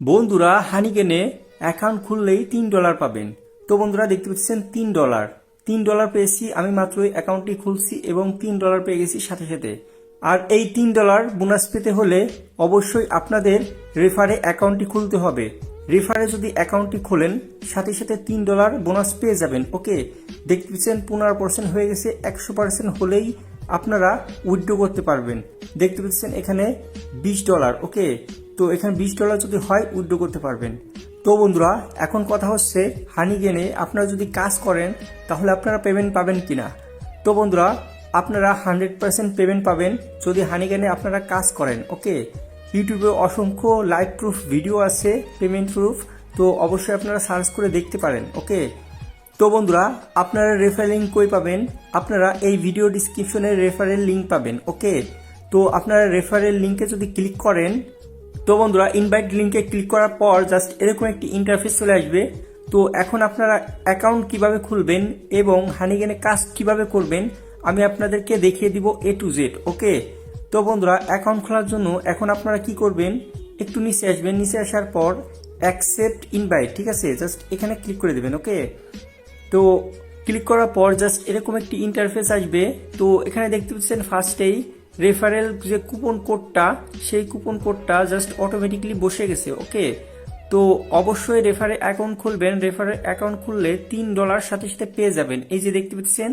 বন্ধুরা হানিগেনে অ্যাকাউন্ট খুললেই $3 পাবেন। তো বন্ধুরা দেখতে পাচ্ছেন $3 পেয়েছি, আমি মাত্রই অ্যাকাউন্টটি খুলছি এবং $3 পেয়ে গেছি সাথে সাথে। আর এই $3 বোনাস পেতে হলে অবশ্যই আপনাদের রেফারে অ্যাকাউন্টটি খুলতে হবে। রেফারে যদি অ্যাকাউন্টটি খোলেন সাথে সাথে $3 বোনাস পেয়ে যাবেন। ওকে, দেখতে পাচ্ছেন 15% হয়ে গেছে, 100% হলেই আপনারা উইথড্র করতে পারবেন। দেখতে পাচ্ছেন এখানে $20। ওকে, তো এখানে $20 যদি হয় উইথড্র করতে পারবেন। তো বন্ধুরা এখন কথা হচ্ছে হানিগেনে আপনারা যদি কাজ করেন তাহলে আপনারা পেমেন্ট পাবেন কিনা। তো বন্ধুরা আপনারা 100% পেমেন্ট পাবেন যদি হানিগেনে আপনারা কাজ করেন। ওকে, ইউটিউবে অসংখ্য লাইভ প্রুফ ভিডিও আছে পেমেন্ট প্রুফ, তো অবশ্যই আপনারা সার্চ করে দেখতে পারেন। ওকে, তো বন্ধুরা আপনারা রেফারেল লিঙ্ক কই পাবেন, আপনারা এই ভিডিও ডিসক্রিপশনে রেফারেল লিঙ্ক পাবেন। ওকে, তো আপনারা রেফারেল লিঙ্কে যদি ক্লিক করেন, তো বন্ধুরা ইনভাইট লিঙ্কে ক্লিক করার পর জাস্ট এরকম একটি ইন্টারফেস চলে আসবে। তো এখন আপনারা অ্যাকাউন্ট কিভাবে খুলবেন এবং হানিগেনে কাজ কিভাবে করবেন আমি আপনাদেরকে দেখিয়ে দিব A to Z। ওকে, তো বন্ধুরা অ্যাকাউন্ট খোলার জন্য এখন আপনারা কি করবেন, একটু নিচে আসবেন, নিচে আসার পর অ্যাকসেপ্ট ইনভাইট, ঠিক আছে, জাস্ট এখানে ক্লিক করে দেবেন। ওকে, তো ক্লিক করার পর জাস্ট এরকম একটি ইন্টারফেস আসবে। তো এখানে দেখতে পাচ্ছেন ফার্স্টেই রেফারেল যে কুপন কোডটা, সেই কুপন কোডটা জাস্ট অটোমেটিকলি বসে গেছে। ওকে, তো অবশ্যই রেফারে অ্যাকাউন্ট খুলবেন, রেফারে অ্যাকাউন্ট খুললে $3 সাথে সাথে পেয়ে যাবেন। এই যে দেখতে পাচ্ছেন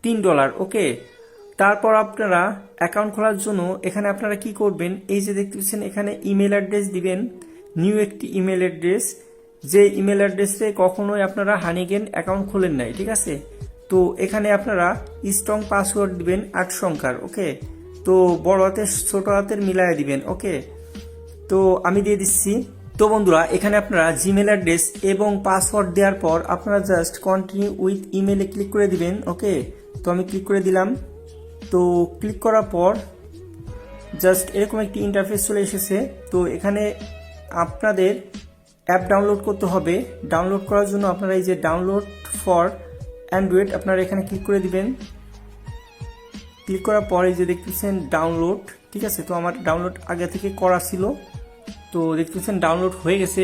$3। ওকে, তারপর আপনারা অ্যাকাউন্ট খোলার জন্য এখানে আপনারা কি করবেন, এই যে দেখতে পাচ্ছেন এখানে ইমেল অ্যাড্রেস দিবেন, নিউ একটি ইমেল অ্যাড্রেস, যে ইমেল অ্যাড্রেসে কখনোই আপনারা হানিগেন অ্যাকাউন্ট খোলেন নাই, ঠিক আছে। তো এখানে আপনারা স্ট্রং পাসওয়ার্ড দিবেন 8 সংখ্যার। ওকে, তো বড় হাতের ছোট হাতের মিলায় দিবেন। ওকে, তো আমি দিয়ে দিচ্ছি। তো বন্ধুরা এখানে আপনারা জিমেল অ্যাড্রেস এবং পাসওয়ার্ড দেওয়ার পর আপনারা জাস্ট কন্টিনিউ উইথ ইমেলে ক্লিক করে দিবেন। ওকে, তো আমি ক্লিক করে দিলাম। তো ক্লিক করার পর জাস্ট এরকম একটি ইন্টারফেস চলে এসেছে। তো এখানে আপনাদের অ্যাপ ডাউনলোড করতে হবে। ডাউনলোড করার জন্য আপনারা এই যে ডাউনলোড ফর অ্যান্ড্রয়েড আপনারা এখানে ক্লিক করে দিবেন। ক্লিক করার পর এই যে দেখতেছেন ডাউনলোড, ঠিক আছে, তো আমার ডাউনলোড আগে থেকে করা ছিল, তো দেখতেছেন ডাউনলোড হয়ে গেছে।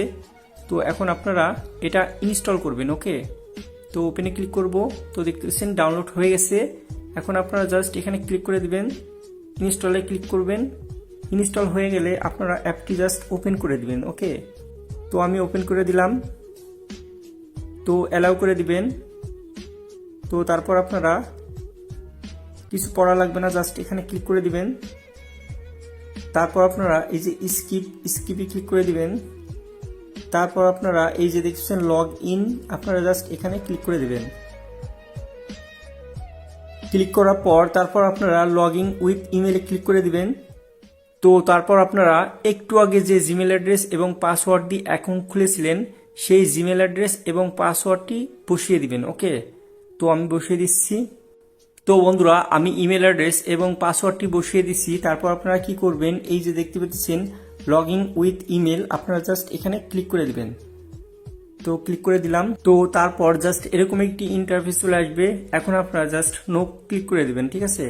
তো এখন আপনারা এটা ইনস্টল করবেন। ওকে, তো ওপেনে ক্লিক করব, তো দেখতেছেন ডাউনলোড হয়ে গেছে। এখন আপনারা জাস্ট এখানে ক্লিক করে দিবেন, ইনস্টলে ক্লিক করবেন। ইনস্টল হয়ে গেলে আপনারা অ্যাপটি জাস্ট ওপেন করে দিবেন। ওকে, তো আমি ওপেন করে দিলাম, তো অ্যালাউ করে দিবেন। তো তারপর আপনারা কিছু পড়া লাগবে না, জাস্ট এখানে ক্লিক করে দিবেন। তারপর আপনারা এই যে স্কিপে ক্লিক করে দিবেন। তারপর আপনারা এই যে দেখছেন লগ ইন, আপনারা জাস্ট এখানে ক্লিক করে দিবেন। ক্লিক করার পর তারপর আপনারা লগ ইন উইথ ইমেলে ক্লিক করে দিবেন। তো তারপর আপনারা একটু আগে যে জিমেল অ্যাড্রেস এবং পাসওয়ার্ড দিয়ে অ্যাকাউন্ট খুলেছিলেন সেই জিমেল অ্যাড্রেস এবং পাসওয়ার্ডটি বসিয়ে দিবেন। ওকে, তো আমি বসিয়ে দিচ্ছি। তো বন্ধুরা আমি ইমেল অ্যাড্রেস এবং পাসওয়ার্ডটি বসিয়ে দিচ্ছি। তারপর আপনারা কি করবেন, এই যে দেখতে পাচ্ছেন লগ ইন উইথ ইমেল, আপনারা জাস্ট এখানে ক্লিক করে দিবেন। তো ক্লিক করে দিলাম। তো তারপর জাস্ট এরকম একটি ইন্টারফেস চলে আসবে। এখন আপনারা জাস্ট নো ক্লিক করে দিবেন, ঠিক আছে।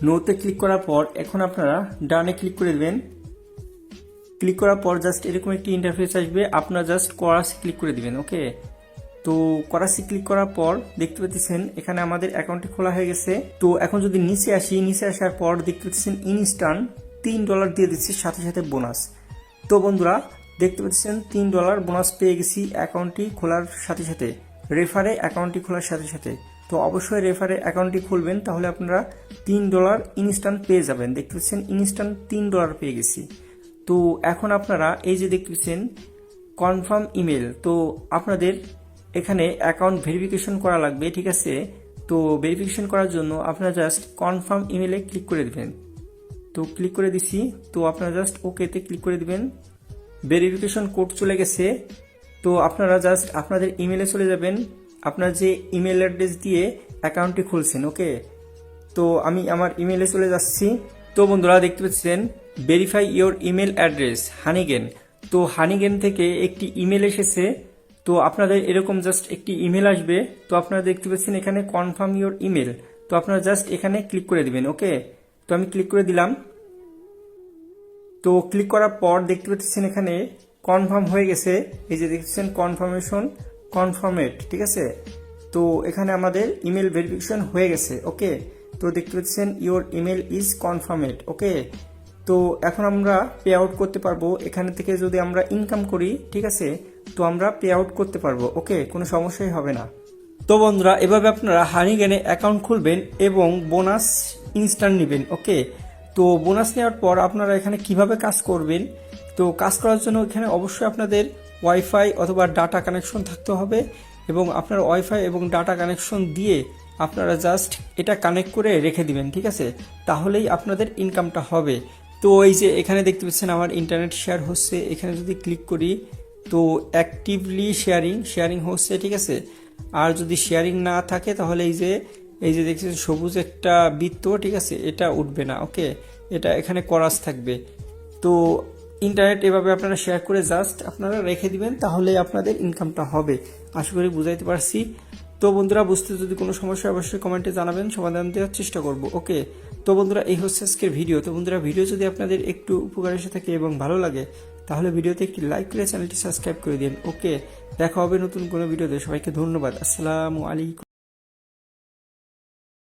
নোতে ক্লিক করার পর এখন আপনারা ডানে ক্লিক করে দিবেন। ক্লিক করার পর জাস্ট এরকম একটি ইন্টারফেস আসবে, আপনারা জাস্ট করাসি ক্লিক করে দিবেন। ওকে, তো করাসি ক্লিক করার পর দেখতে পাচ্ছেন এখানে আমাদের অ্যাকাউন্টটি খোলা হয়ে গেছে। তো এখন যদি নিচে আসি, নিচে আসার পর দেখতে পাচ্ছেন ইনস্ট্যান্ট $3 দিয়ে দিচ্ছে সাথে সাথে বোনাস। তো বন্ধুরা দেখতে পাচ্ছেন $3 বোনাস পেয়ে গেছি অ্যাকাউন্টটি খোলার সাথে সাথে, রেফারে অ্যাকাউন্টটি খোলার সাথে সাথে। তো অবশ্যই রেফারে অ্যাকাউন্টটি খুলবেন, তাহলে আপনারা $3 ইনস্ট্যান্ট পেয়ে যাবেন। দেখতে পাচ্ছেন ইনস্ট্যান্ট $3 পেয়ে গেছি। তো এখন আপনারা এই যে দেখতে পাচ্ছেন কনফার্ম ইমেল, তো আপনাদের এখানে অ্যাকাউন্ট ভেরিফিকেশন করা লাগবে, ঠিক আছে। তো ভেরিফিকেশন করার জন্য আপনারা জাস্ট কনফার্ম ইমেলে ক্লিক করে দিবেন। তো ক্লিক করে দিছি, তো আপনারা জাস্ট ওকেতে ক্লিক করে দিবেন। ভেরিফিকেশন কোড চলে গেছে। তো আপনারা জাস্ট আপনাদের ইমেলে চলে যাবেন, আপনার যে ইমেল অ্যাড্রেস দিয়ে অ্যাকাউন্টটি খুলছেন। ওকে, তো আমি আমার ইমেলে চলে যাচ্ছি। তো বন্ধুরা দেখতে পাচ্ছেন ভেরিফাই ইওর ইমেল অ্যাড্রেস হানিগেন। তো হানিগেন থেকে একটি ইমেল এসেছে। তো আপনাদের এরকম জাস্ট একটি ইমেল আসবে। তো আপনারা দেখতে পাচ্ছেন এখানে কনফার্ম ইওর ইমেল, তো আপনারা জাস্ট এখানে ক্লিক করে দিবেন। ওকে, তো আমি ক্লিক করে দিলাম। তো ক্লিক করার পর দেখতে পাচ্ছেন এখানে কনফার্ম হয়ে গেছে। এই যে দেখছেন কনফার্মেশন কনফার্মেড, ঠিক আছে। তো এখানে আমাদের ইমেল ভেরিফিকেশন হয়ে গেছে। ওকে, তো দেখতে পাচ্ছেন ইওর ইমেল ইজ কনফার্মেড। ওকে, তো এখন আমরা পে আউট করতে পারবো। এখানে থেকে যদি আমরা ইনকাম করি, ঠিক আছে, তো আমরা পে আউট করতে পারবো। ওকে, কোনো সমস্যাই হবে না। তো বন্ধুরা, এভাবে আপনারা হানিগেনে অ্যাকাউন্ট খুলবেন এবং বোনাস ইনস্ট্যান্ট নেবেন। ওকে, তো বোনাস নেওয়ার পর আপনারা এখানে কিভাবে কাজ করবেন, তো কাজ করার জন্য এখানে অবশ্যই আপনাদের ওয়াইফাই অথবা ডাটা কানেকশন থাকতে হবে এবং আপনার ওয়াইফাই এবং ডাটা কানেকশন দিয়ে আপনারা জাস্ট এটা কানেক্ট করে রেখে দিবেন, ঠিক আছে, তাহলেই আপনাদের ইনকামটা হবে। তো এই যে এখানে দেখতে পাচ্ছেন আমার ইন্টারনেট শেয়ার হচ্ছে, এখানে যদি ক্লিক করি তো অ্যাক্টিভলি শেয়ারিং হচ্ছে, ঠিক আছে। আর যদি শেয়ারিং না থাকে তাহলে এই যে দেখছেন সবুজ একটা বৃত্ত, ঠিক আছে, এটা উঠবে না। ওকে, এটা এখানে করাস থাকবে। তো ইন্টারনেট এভাবে আপনারা শেয়ার করে জাস্ট আপনারা রেখে দিবেন, তাহলে আপনাদের ইনকামটা হবে। আশা করি বুঝাইতে পারছি। তো বন্ধুরা, বুঝতে যদি কোনো সমস্যা অবশ্যই কমেন্টে জানাবেন, সমাধান দেওয়ার চেষ্টা করব। ওকে, তো বন্ধুরা, এই হচ্ছে আজকের ভিডিও। তো বন্ধুরা, ভিডিও যদি আপনাদের একটু উপকার এসে থাকে এবং ভালো লাগে তাহলে ভিডিওতে একটি লাইক করে চ্যানেলটি সাবস্ক্রাইব করে দিন। ওকে, দেখা হবে নতুন কোনো ভিডিওতে। সবাইকে ধন্যবাদ। আসসালামু আলাইকুম।